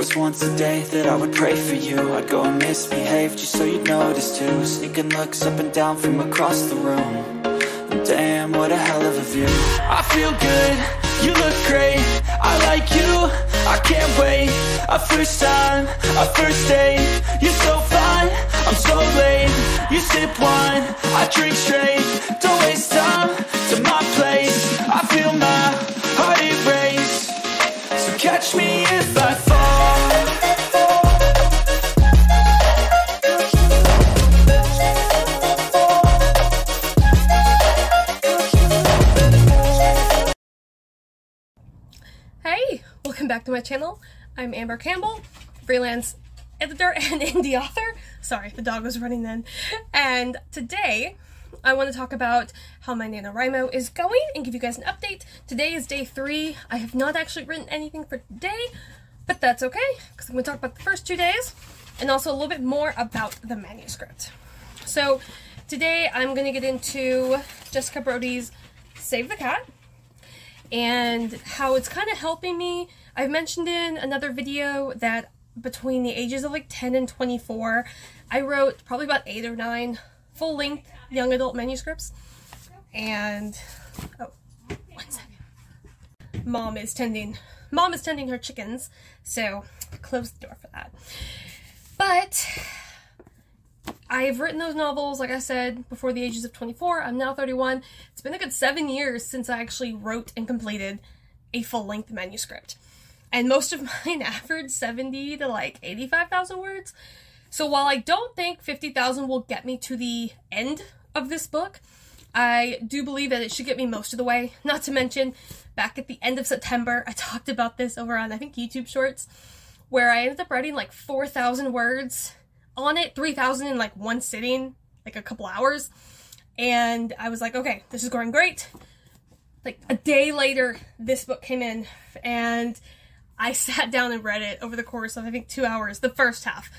was once a day that I would pray for you. I'd go and misbehave just so you'd notice too. Sneaking looks up and down from across the room. And damn, what a hell of a view. I feel good, you look great, I like you, I can't wait. A first time, a first date, you're so fine, I'm so late. You sip wine, I drink straight, don't waste time to my place. I feel my heart erase, so catch me if I fall. Hey, welcome back to my channel. I'm Amber Campbell, freelance editor and indie author. Sorry, the dog was running then. And today, I want to talk about how my NaNoWriMo is going and give you guys an update. Today is day 3. I have not actually written anything for today, but that's okay, because I'm going to talk about the first 2 days and also a little bit more about the manuscript. So today I'm going to get into Jessica Brody's Save the Cat and how it's kind of helping me. I've mentioned in another video that between the ages of like 10 and 24, I wrote probably about 8 or 9 full-length young adult manuscripts. And, oh, 1 second. Mom is tending her chickens, so close the door for that. But I've written those novels, like I said, before the ages of 24. I'm now 31. It's been a good 7 years since I actually wrote and completed a full-length manuscript. And most of mine average 70 to like 85,000 words. So while I don't think 50,000 will get me to the end of this book, I do believe that it should get me most of the way. Not to mention, back at the end of September, I talked about this over on, I think, YouTube Shorts, where I ended up writing like 4,000 words on it, 3,000 in like one sitting, like a couple hours. And I was like, okay, this is going great. Like a day later, this book came in and I sat down and read it over the course of, I think, 2 hours, the first half.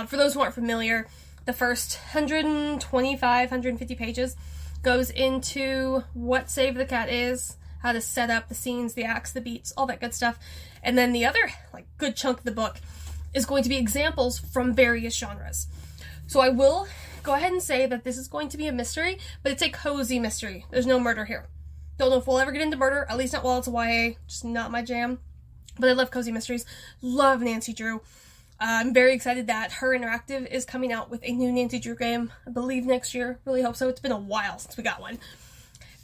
For those who aren't familiar, the first 125, 150 pages goes into what Save the Cat is, how to set up the scenes, the acts, the beats, all that good stuff. And then the other, like, good chunk of the book is going to be examples from various genres. So I will go ahead and say that this is going to be a mystery, but it's a cozy mystery. There's no murder here. Don't know if we'll ever get into murder, at least not while it's a YA, just not my jam. But I love cozy mysteries, love Nancy Drew. I'm very excited that Her Interactive is coming out with a new Nancy Drew game, I believe next year. Really hope so. It's been a while since we got one.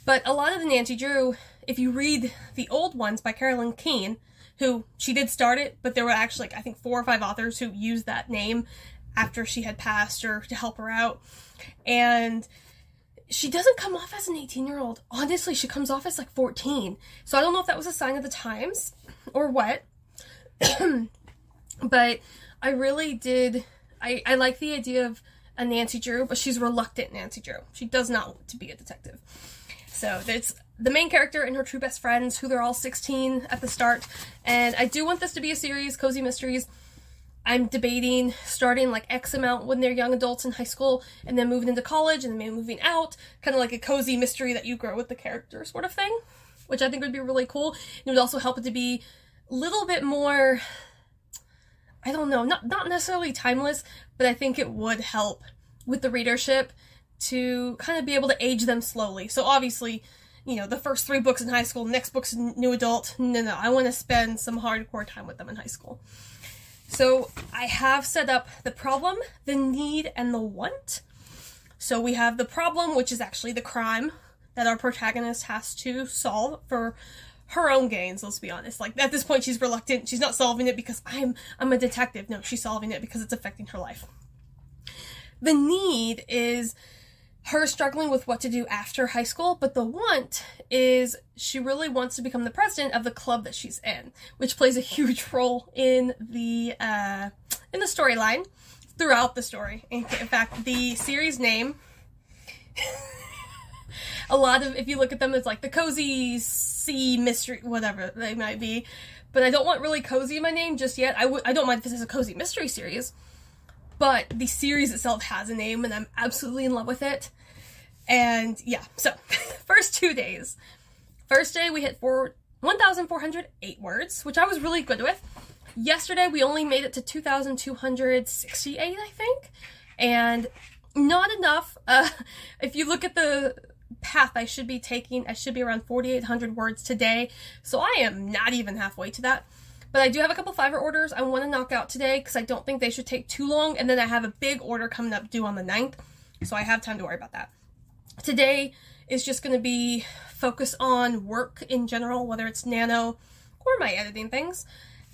But a lot of the Nancy Drew, if you read the old ones by Carolyn Keene, who, she did start it, but there were actually, like, I think 4 or 5 authors who used that name after she had passed or to help her out. And she doesn't come off as an 18-year-old. Honestly, she comes off as like 14. So I don't know if that was a sign of the times or what. But I really did, I like the idea of a Nancy Drew, but she's reluctant Nancy Drew. She does not want to be a detective. So it's the main character and her two best friends, who they're all 16 at the start. And I do want this to be a series, Cozy Mysteries. I'm debating starting like X amount when they're young adults in high school and then moving into college and then maybe moving out. Kind of like a cozy mystery that you grow with the character sort of thing, which I think would be really cool. It would also help it to be a little bit more, I don't know, not necessarily timeless, but I think it would help with the readership to kind of be able to age them slowly. So obviously, you know, the first 3 books in high school, next book's new adult. No, I want to spend some hardcore time with them in high school. So I have set up the problem, the need, and the want. So we have the problem, which is actually the crime that our protagonist has to solve for her own gains, let's be honest. Like, at this point, she's reluctant. She's not solving it because I'm a detective. No, she's solving it because it's affecting her life. The need is her struggling with what to do after high school, but the want is she really wants to become the president of the club that she's in, which plays a huge role in the storyline throughout the story. In fact, the series name, a lot of, if you look at them, it's like the Cozy Sea Mystery, whatever they might be, but I don't want really cozy in my name just yet. I don't mind if this is a cozy mystery series, but the series itself has a name and I'm absolutely in love with it. And yeah, so first 2 days. First day we hit 1,408 words, which I was really good with. Yesterday we only made it to 2,268, I think, and not enough. If you look at the path I should be taking, I should be around 4,800 words today, so I am not even halfway to that. But I do have a couple Fiverr orders I want to knock out today because I don't think they should take too long, and then I have a big order coming up due on the 9th, so I have time to worry about that. Today is just going to be focus on work in general, whether it's Nano or my editing things.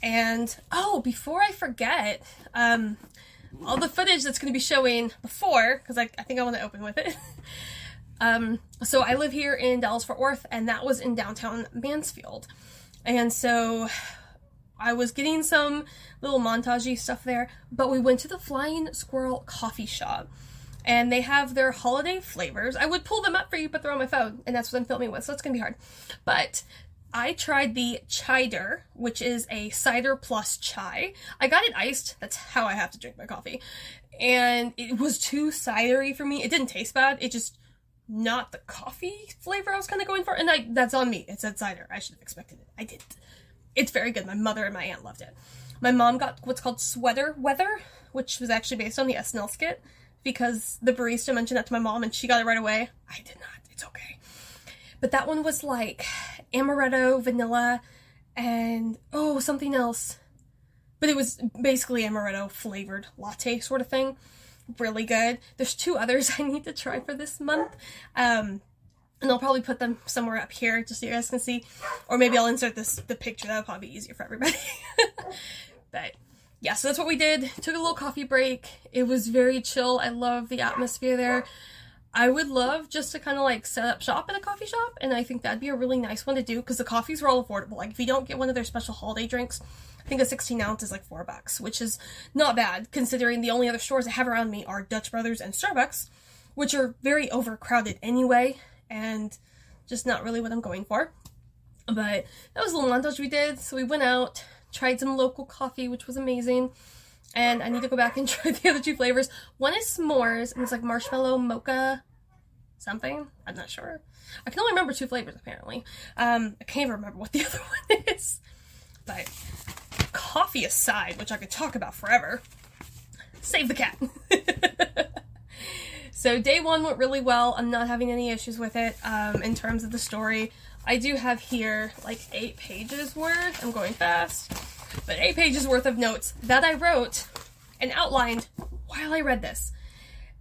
And, oh, before I forget, all the footage that's going to be showing before, because I think I want to open with it. So I live here in Dallas-Fort Worth, and that was in downtown Mansfield. And so I was getting some little montage-y stuff there, but we went to the Flying Squirrel coffee shop, and they have their holiday flavors. I would pull them up for you, but they're on my phone, and that's what I'm filming with, so it's gonna be hard. But I tried the Cider, which is a cider plus chai. I got it iced. That's how I have to drink my coffee. And it was too cidery for me. It didn't taste bad. It just not the coffee flavor I was kind of going for. And that's on me. It said cider. I should have expected it. I didn't. It's very good. My mother and my aunt loved it. My mom got what's called Sweater Weather, which was actually based on the SNL skit, because the barista mentioned that to my mom and she got it right away. I did not. It's okay. But that one was like amaretto, vanilla, and oh, something else. But it was basically amaretto flavored latte sort of thing. Really good. There's two others I need to try for this month. And I'll probably put them somewhere up here just so you guys can see. Or maybe I'll insert the picture. That'll probably be easier for everybody. But yeah, so that's what we did. Took a little coffee break. It was very chill. I love the atmosphere there. I would love just to kind of like set up shop at a coffee shop, and I think that'd be a really nice one to do because the coffees were all affordable. Like if you don't get one of their special holiday drinks, I think a 16 ounce is like $4, which is not bad considering the only other stores I have around me are Dutch Brothers and Starbucks, which are very overcrowded anyway, and just not really what I'm going for. But that was a little montage we did. So we went out, tried some local coffee, which was amazing. And I need to go back and try the other two flavors. One is s'mores, and it's like marshmallow mocha something. I'm not sure. I can only remember two flavors, apparently. I can't even remember what the other one is. But coffee aside, which I could talk about forever, save the cat. So day one went really well. I'm not having any issues with it in terms of the story. I do have here like 8 pages worth. I'm going fast. But 8 pages worth of notes that I wrote and outlined while I read this.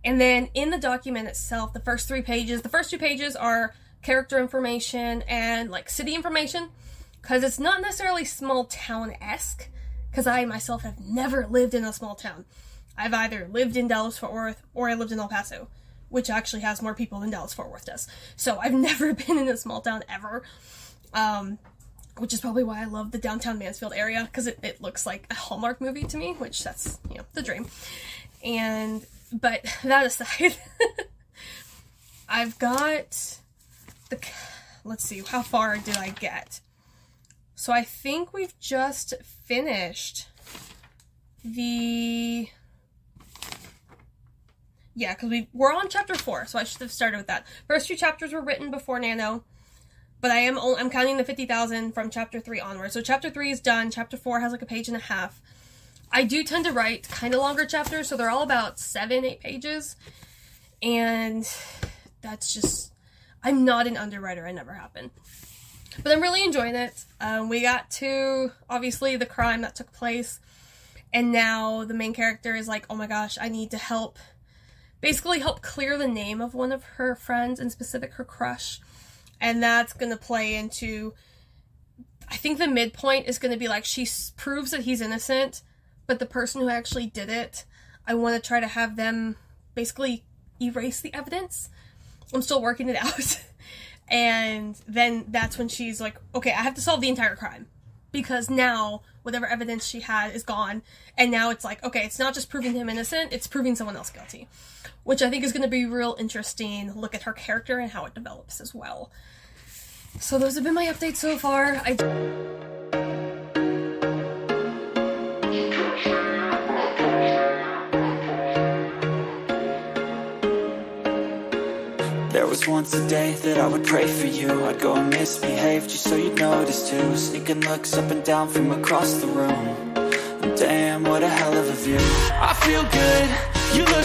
And then in the document itself, the first 3 pages, the first 2 pages are character information and like city information, because it's not necessarily small town-esque, because I myself have never lived in a small town. I've either lived in Dallas-Fort Worth or I lived in El Paso, which actually has more people than Dallas-Fort Worth does. So I've never been in a small town ever. Which is probably why I love the downtown Mansfield area, because it looks like a Hallmark movie to me, which that's, you know, the dream. But that aside, I've got let's see, how far did I get? So I think we've just finished yeah, because we're on chapter 4, so I should have started with that. First 2 chapters were written before Nano. But I'm counting the 50,000 from chapter 3 onward. So chapter 3 is done. Chapter 4 has like a page and a half. I do tend to write kind of longer chapters, so they're all about 7-8 pages. And that's just, I'm not an underwriter. I never have been. But I'm really enjoying it. We got to, obviously, the crime that took place. And now the main character is like, oh my gosh, I need to basically help clear the name of one of her friends, in specific her crush. And that's going to play into, I think the midpoint is going to be like she proves that he's innocent, but the person who actually did it, I want to try to have them basically erase the evidence. I'm still working it out. And then that's when she's like, okay, I have to solve the entire crime. Because now, whatever evidence she had is gone. And now it's like, okay, it's not just proving him innocent, it's proving someone else guilty. Which I think is going to be real interesting. Look at her character and how it develops as well. So those have been my updates so far. There was once a day that I would pray for you. I'd go and misbehave just so you'd notice too. Sneaking looks up and down from across the room. damn, what a hell of a view. I feel good, you look